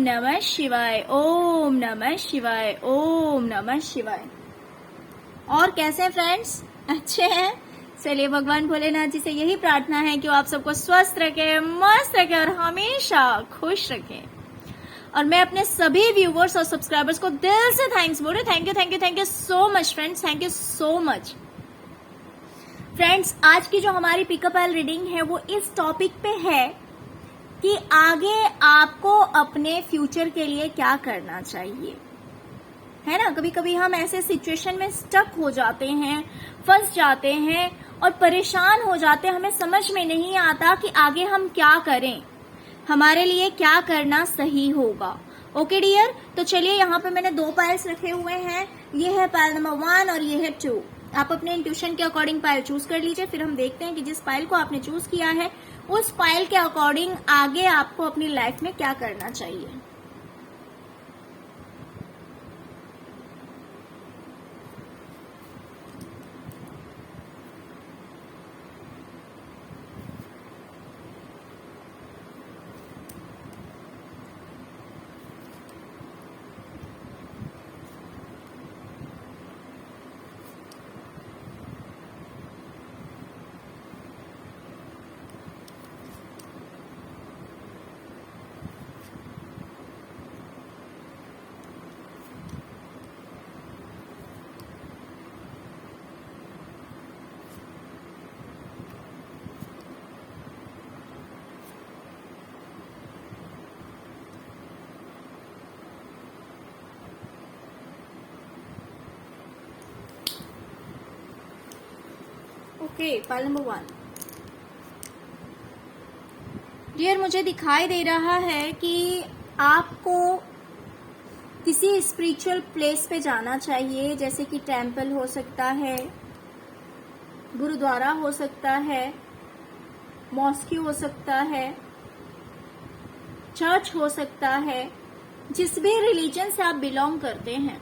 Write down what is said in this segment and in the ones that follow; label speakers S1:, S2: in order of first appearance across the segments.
S1: नमः शिवाय, ओम नमः शिवाय, ओम नमः शिवाय। और कैसे हैं फ्रेंड्स, अच्छे हैं? चलिए भगवान भोलेनाथ जी से यही प्रार्थना है कि वो आप सबको स्वस्थ रखे, मस्त रखे और हमेशा खुश रखे। और मैं अपने सभी व्यूवर्स और सब्सक्राइबर्स को दिल से थैंक्स बोल रही हूँ। Thank you, thank you, thank you so much friends, thank you so much. Friends, आज की जो हमारी पिकअप एल रीडिंग है वो इस टॉपिक पे है कि आगे आपको अपने फ्यूचर के लिए क्या करना चाहिए, है ना। कभी कभी हम ऐसे सिचुएशन में स्टक हो जाते हैं, फंस जाते हैं और परेशान हो जाते हैं। हमें समझ में नहीं आता कि आगे हम क्या करें, हमारे लिए क्या करना सही होगा। ओके डियर, तो चलिए यहाँ पे मैंने 2 पाइल्स रखे हुए हैं। ये है पाइल नंबर 1 और ये है 2। आप अपने इंट्यूशन के अकॉर्डिंग पाइल चूज कर लीजिए। फिर हम देखते हैं कि जिस पाइल को आपने चूज किया है उस पाइल के अकॉर्डिंग आगे आपको अपनी लाइफ में क्या करना चाहिए। ओके, पाइल नंबर 1 डियर, मुझे दिखाई दे रहा है कि आपको किसी स्पिरिचुअल प्लेस पे जाना चाहिए, जैसे कि टेम्पल हो सकता है, गुरुद्वारा हो सकता है, मॉस्क हो सकता है, चर्च हो सकता है। जिस भी रिलीजन से आप बिलोंग करते हैं,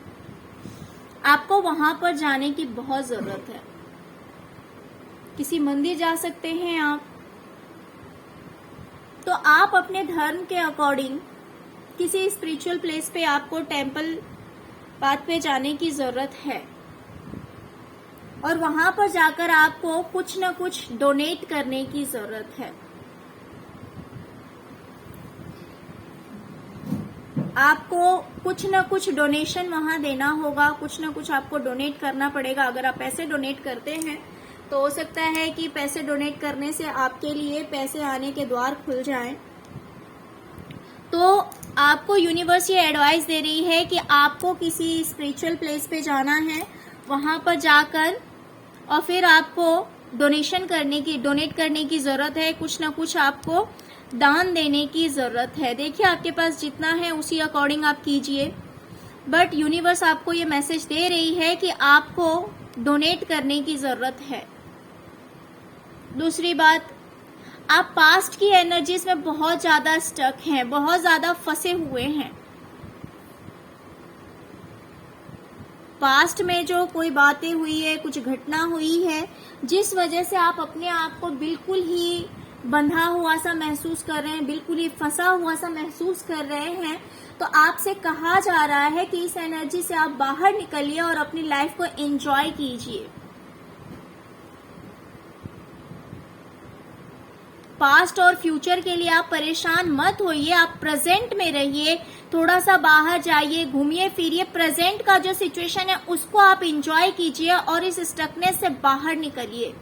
S1: आपको वहां पर जाने की बहुत जरूरत है। किसी मंदिर जा सकते हैं आप, तो आप अपने धर्म के अकॉर्डिंग किसी स्पिरिचुअल प्लेस पे, आपको टेम्पल पाथ पे जाने की जरूरत है। और वहां पर जाकर आपको कुछ न कुछ डोनेट करने की जरूरत है। आपको कुछ न कुछ डोनेशन वहां देना होगा, कुछ न कुछ आपको डोनेट करना पड़ेगा। अगर आप पैसे डोनेट करते हैं तो हो सकता है कि पैसे डोनेट करने से आपके लिए पैसे आने के द्वार खुल जाएं। तो आपको यूनिवर्स ये एडवाइस दे रही है कि आपको किसी स्पिरिचुअल प्लेस पे जाना है, वहां पर जाकर और फिर आपको डोनेट करने की जरूरत है। कुछ ना कुछ आपको दान देने की जरूरत है। देखिए, आपके पास जितना है उसी अकॉर्डिंग आप कीजिए, बट यूनिवर्स आपको ये मैसेज दे रही है कि आपको डोनेट करने की जरूरत है। दूसरी बात, आप पास्ट की एनर्जीज में बहुत ज्यादा स्टक हैं, बहुत ज्यादा फंसे हुए हैं। पास्ट में जो कोई बातें हुई है, कुछ घटना हुई है, जिस वजह से आप अपने आप को बिल्कुल ही बंधा हुआ सा महसूस कर रहे हैं, बिल्कुल ही फंसा हुआ सा महसूस कर रहे हैं, तो आपसे कहा जा रहा है कि इस एनर्जी से आप बाहर निकलिए और अपनी लाइफ को एंजॉय कीजिए। पास्ट और फ्यूचर के लिए आप परेशान मत होइए, आप प्रेजेंट में रहिए। थोड़ा सा बाहर जाइए, घूमिए फिरिए, प्रेजेंट का जो सिचुएशन है उसको आप एंजॉय कीजिए और इस स्टकनेस से बाहर निकलिए।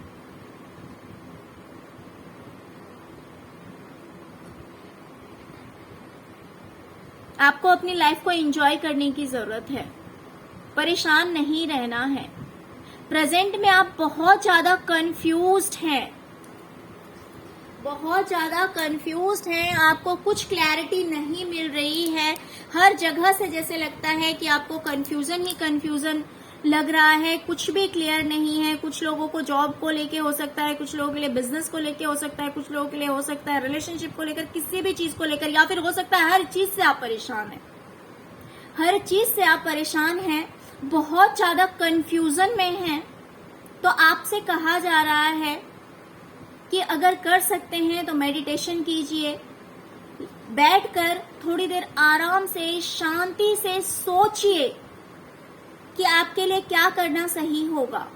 S1: आपको अपनी लाइफ को एंजॉय करने की जरूरत है, परेशान नहीं रहना है। प्रेजेंट में आप बहुत ज्यादा कंफ्यूज्ड हैं, बहुत ज्यादा कंफ्यूज्ड हैं, आपको कुछ क्लैरिटी नहीं मिल रही है। हर जगह से जैसे लगता है कि आपको कंफ्यूजन ही कंफ्यूजन लग रहा है, कुछ भी क्लियर नहीं है। कुछ लोगों को जॉब को लेके हो सकता है, कुछ लोगों के लिए बिजनेस को लेके हो सकता है, कुछ लोगों के लिए हो सकता है रिलेशनशिप को लेकर, किसी भी चीज को लेकर, या फिर हो सकता है हर चीज से आप परेशान हैं, हर चीज से आप परेशान हैं, बहुत ज्यादा कंफ्यूजन में हैं। तो आपसे कहा जा रहा है कि अगर कर सकते हैं तो मेडिटेशन कीजिए, बैठकर थोड़ी देर आराम से शांति से सोचिए कि आपके लिए क्या करना सही होगा।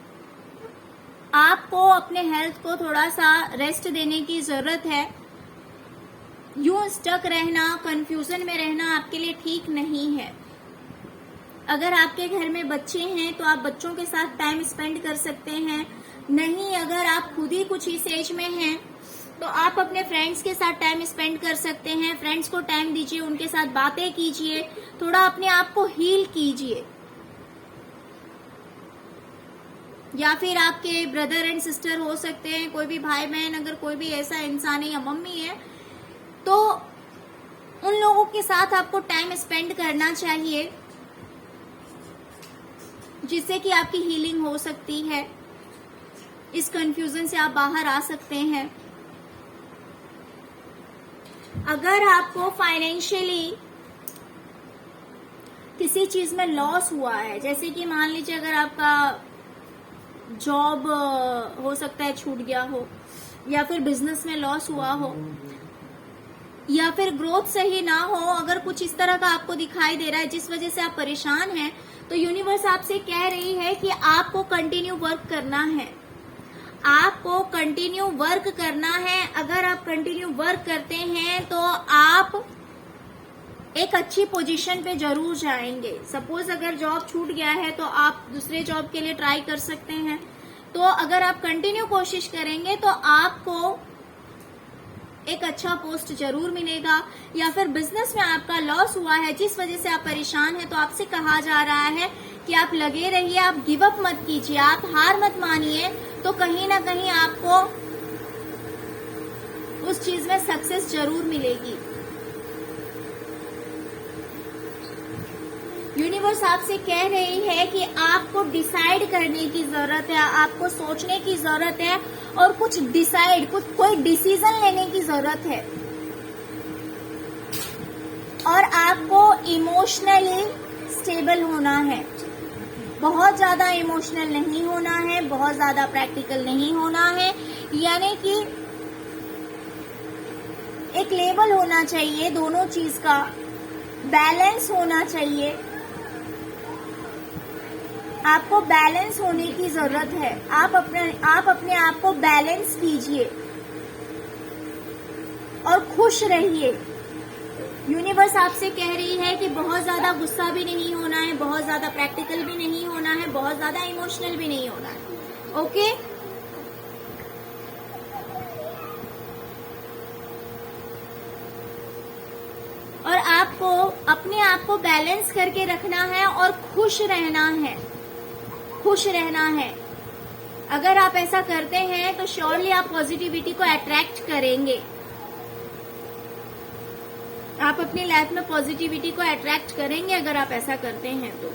S1: आपको अपने हेल्थ को थोड़ा सा रेस्ट देने की जरूरत है। यूं स्टक रहना, कंफ्यूजन में रहना आपके लिए ठीक नहीं है। अगर आपके घर में बच्चे हैं तो आप बच्चों के साथ टाइम स्पेंड कर सकते हैं। नहीं, अगर आप खुद ही कुछ इस एज में हैं तो आप अपने फ्रेंड्स के साथ टाइम स्पेंड कर सकते हैं। फ्रेंड्स को टाइम दीजिए, उनके साथ बातें कीजिए, थोड़ा अपने आप को हील कीजिए। या फिर आपके ब्रदर एंड सिस्टर हो सकते हैं, कोई भी भाई बहन, अगर कोई भी ऐसा इंसान है या मम्मी है तो उन लोगों के साथ आपको टाइम स्पेंड करना चाहिए, जिससे कि आपकी हीलिंग हो सकती है। इस कंफ्यूजन से आप बाहर आ सकते हैं। अगर आपको फाइनेंशियली किसी चीज में लॉस हुआ है, जैसे कि मान लीजिए अगर आपका जॉब हो सकता है छूट गया हो, या फिर बिजनेस में लॉस हुआ हो, या फिर ग्रोथ सही ना हो, अगर कुछ इस तरह का आपको दिखाई दे रहा है जिस वजह से आप परेशान हैं, तो यूनिवर्स आपसे कह रही है कि आपको कंटिन्यू वर्क करना है। आपको कंटिन्यू वर्क करना है। अगर आप कंटिन्यू वर्क करते हैं तो आप एक अच्छी पोजीशन पे जरूर जाएंगे। सपोज अगर जॉब छूट गया है तो आप दूसरे जॉब के लिए ट्राई कर सकते हैं। तो अगर आप कंटिन्यू कोशिश करेंगे तो आपको एक अच्छा पोस्ट जरूर मिलेगा। या फिर बिजनेस में आपका लॉस हुआ है जिस वजह से आप परेशान हैं, तो आपसे कहा जा रहा है कि आप लगे रहिए, आप गिव अप मत कीजिए, आप हार मत मानिए, तो कहीं ना कहीं आपको उस चीज में सक्सेस जरूर मिलेगी। यूनिवर्स आपसे कह रही है कि आपको डिसाइड करने की जरूरत है, आपको सोचने की जरूरत है और कुछ कोई डिसीजन लेने की जरूरत है। और आपको इमोशनली स्टेबल होना है। बहुत ज्यादा इमोशनल नहीं होना है, बहुत ज्यादा प्रैक्टिकल नहीं होना है, यानी कि एक लेवल होना चाहिए, दोनों चीज का बैलेंस होना चाहिए। आपको बैलेंस होने की जरूरत है। आप अपने आप को बैलेंस कीजिए और खुश रहिए। यूनिवर्स आपसे कह रही है कि बहुत ज्यादा गुस्सा भी नहीं होना है, बहुत ज्यादा प्रैक्टिकल भी नहीं होना है, बहुत ज्यादा इमोशनल भी नहीं होना है। ओके, और आपको अपने आप को बैलेंस करके रखना है और खुश रहना है। खुश रहना है। अगर आप ऐसा करते हैं तो श्योरली आप पॉजिटिविटी को अट्रैक्ट करेंगे। आप अपनी लाइफ में पॉजिटिविटी को अट्रैक्ट करेंगे अगर आप ऐसा करते हैं तो।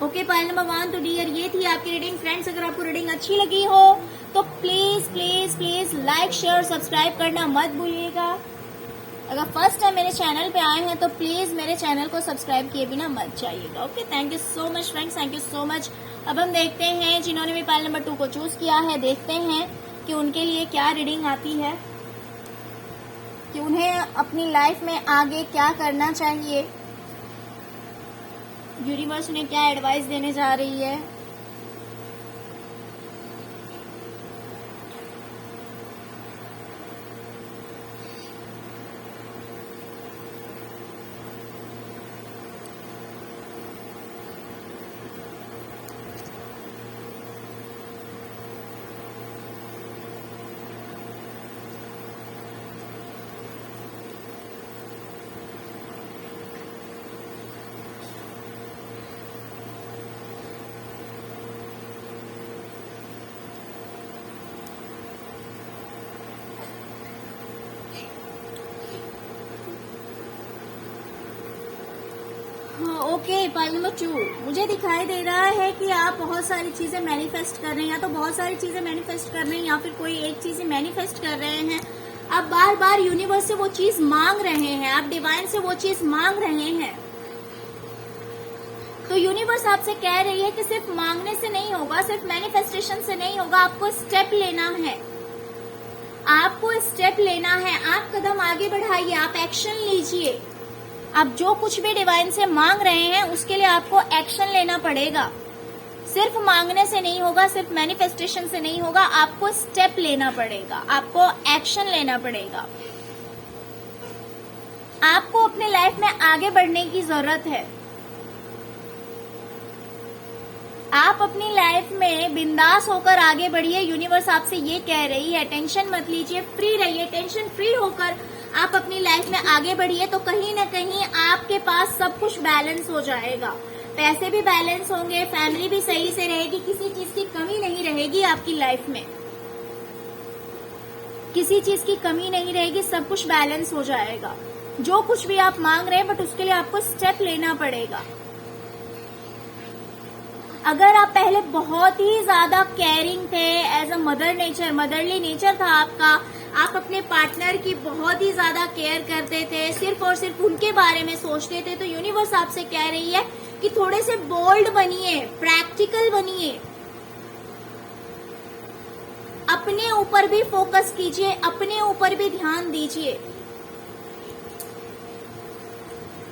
S1: ओके, पाइल नंबर 1 तो डियर ये थी आपकी रीडिंग। फ्रेंड्स, अगर आपको रीडिंग अच्छी लगी हो तो please please please like share subscribe करना मत भूलिएगा। अगर फर्स्ट टाइम मेरे चैनल पे आए हैं तो प्लीज मेरे चैनल को सब्सक्राइब किए बिना मत जाइएगा। Okay, thank you so much friends, thank you so much. अब हम देखते हैं जिन्होंने भी पाइल नंबर 2 को चूज किया है, देखते हैं कि उनके लिए क्या रीडिंग आती है, कि उन्हें अपनी लाइफ में आगे क्या करना चाहिए, यूनिवर्स उन्हें क्या एडवाइस देने जा रही है। ओके, पाइल नंबर 2 मुझे दिखाई दे रहा है कि आप बहुत सारी चीजें मैनिफेस्ट कर रहे हैं, या तो बहुत सारी चीजें मैनिफेस्ट कर रहे हैं या फिर कोई एक चीज मैनिफेस्ट कर रहे हैं। आप बार बार यूनिवर्स से वो चीज मांग रहे हैं, आप डिवाइन से वो चीज मांग रहे हैं। तो यूनिवर्स आपसे कह रही है कि सिर्फ मांगने से नहीं होगा, सिर्फ मैनिफेस्टेशन से नहीं होगा, आपको स्टेप लेना है। आपको स्टेप लेना है, आप कदम आगे बढ़ाइए, आप एक्शन लीजिए। आप जो कुछ भी डिवाइन से मांग रहे हैं उसके लिए आपको एक्शन लेना पड़ेगा। सिर्फ मांगने से नहीं होगा, सिर्फ मैनिफेस्टेशन से नहीं होगा, आपको स्टेप लेना पड़ेगा, आपको एक्शन लेना पड़ेगा। आपको अपने लाइफ में आगे बढ़ने की जरूरत है। आप अपनी लाइफ में बिंदास होकर आगे बढ़िए। यूनिवर्स आपसे ये कह रही है, टेंशन मत लीजिए, फ्री रहिए। टेंशन फ्री होकर आप अपनी लाइफ में आगे बढ़िए तो कहीं ना कहीं आपके पास सब कुछ बैलेंस हो जाएगा। पैसे भी बैलेंस होंगे, फैमिली भी सही से रहेगी, किसी चीज की कमी नहीं रहेगी आपकी लाइफ में, किसी चीज की कमी नहीं रहेगी, सब कुछ बैलेंस हो जाएगा। जो कुछ भी आप मांग रहे हैं, बट उसके लिए आपको स्टेप लेना पड़ेगा। अगर आप पहले बहुत ही ज्यादा केयरिंग थे, as a mother nature, motherly nature था आपका, आप अपने पार्टनर की बहुत ही ज्यादा केयर करते थे, सिर्फ और सिर्फ उनके बारे में सोचते थे, तो यूनिवर्स आपसे कह रही है कि थोड़े से बोल्ड बनिए, प्रैक्टिकल बनिए, अपने ऊपर भी फोकस कीजिए, अपने ऊपर भी ध्यान दीजिए।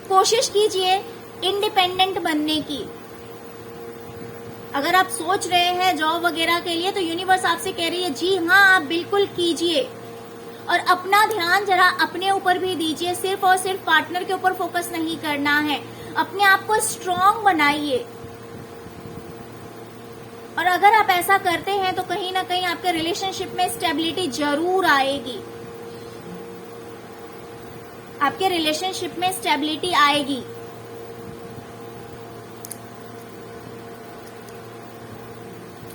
S1: कोशिश कीजिए इंडिपेंडेंट बनने की। अगर आप सोच रहे हैं जॉब वगैरह के लिए, तो यूनिवर्स आपसे कह रही है जी हाँ, आप बिल्कुल कीजिए, और अपना ध्यान जरा अपने ऊपर भी दीजिए। सिर्फ और सिर्फ पार्टनर के ऊपर फोकस नहीं करना है, अपने आप को स्ट्रांग बनाइए। और अगर आप ऐसा करते हैं तो कहीं ना कहीं आपके रिलेशनशिप में स्टेबिलिटी जरूर आएगी, आपके रिलेशनशिप में स्टेबिलिटी आएगी।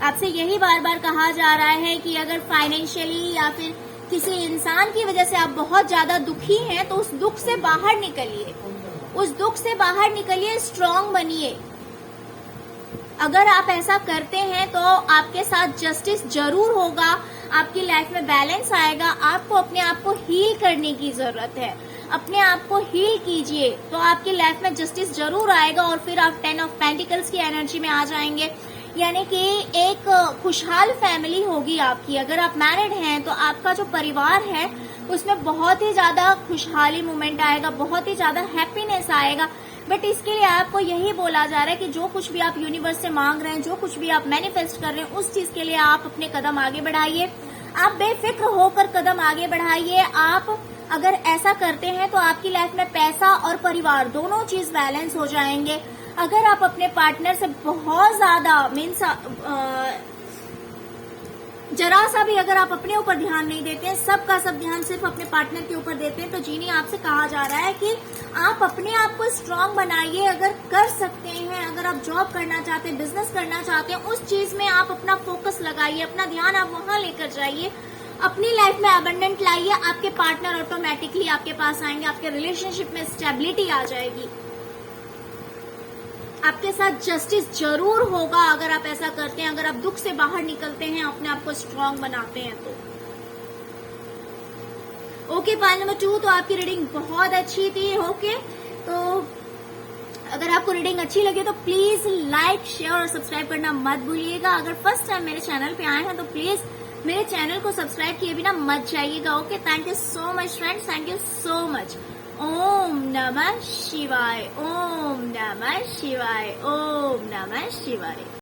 S1: आपसे यही बार बार कहा जा रहा है कि अगर फाइनेंशियली या फिर किसी इंसान की वजह से आप बहुत ज्यादा दुखी हैं, तो उस दुख से बाहर निकलिए, उस दुख से बाहर निकलिए, स्ट्रांग बनिए। अगर आप ऐसा करते हैं तो आपके साथ जस्टिस जरूर होगा, आपकी लाइफ में बैलेंस आएगा। आपको अपने आप को हील करने की जरूरत है, अपने आप को हील कीजिए तो आपकी लाइफ में जस्टिस जरूर आएगा, और फिर आप 10 ऑफ पेंटिकल्स की एनर्जी में आ जाएंगे, यानी कि एक खुशहाल फैमिली होगी आपकी। अगर आप मैरिड हैं तो आपका जो परिवार है उसमें बहुत ही ज्यादा खुशहाली मोमेंट आएगा, बहुत ही ज्यादा हैप्पीनेस आएगा। बट इसके लिए आपको यही बोला जा रहा है कि जो कुछ भी आप यूनिवर्स से मांग रहे हैं, जो कुछ भी आप मैनिफेस्ट कर रहे हैं, उस चीज के लिए आप अपने कदम आगे बढ़ाइए। आप बेफिक्र होकर कदम आगे बढ़ाइए। आप अगर ऐसा करते हैं तो आपकी लाइफ में पैसा और परिवार दोनों चीज बैलेंस हो जाएंगे। अगर आप अपने पार्टनर से बहुत ज्यादा मीन्स जरा सा भी अगर आप अपने ऊपर ध्यान नहीं देते हैं, सबका सब ध्यान सिर्फ अपने पार्टनर के ऊपर देते हैं, तो जीनी आपसे कहा जा रहा है कि आप अपने आप को स्ट्रांग बनाइए। अगर कर सकते हैं, अगर आप जॉब करना चाहते हैं, बिजनेस करना चाहते हैं, उस चीज में आप अपना फोकस लगाइए, अपना ध्यान आप वहां लेकर जाइए, अपनी लाइफ में अबंडेंट लाइए। आपके पार्टनर ऑटोमेटिकली आपके पास आएंगे, आपके रिलेशनशिप में स्टेबिलिटी आ जाएगी, आपके साथ जस्टिस जरूर होगा। अगर आप ऐसा करते हैं, अगर आप दुख से बाहर निकलते हैं, अपने आप को स्ट्रांग बनाते हैं तो। ओके, पाइल नंबर 2, तो आपकी रीडिंग बहुत अच्छी थी। ओके, तो अगर आपको रीडिंग अच्छी लगे तो प्लीज लाइक, शेयर और सब्सक्राइब करना मत भूलिएगा। अगर फर्स्ट टाइम मेरे चैनल पे आए हैं तो प्लीज मेरे चैनल को सब्सक्राइब किए बिना मत जाइएगा। Okay, thank you so much friends, thank you so much. ओम नमः शिवाय, ओम नमः शिवाय, ओम नमः शिवाय।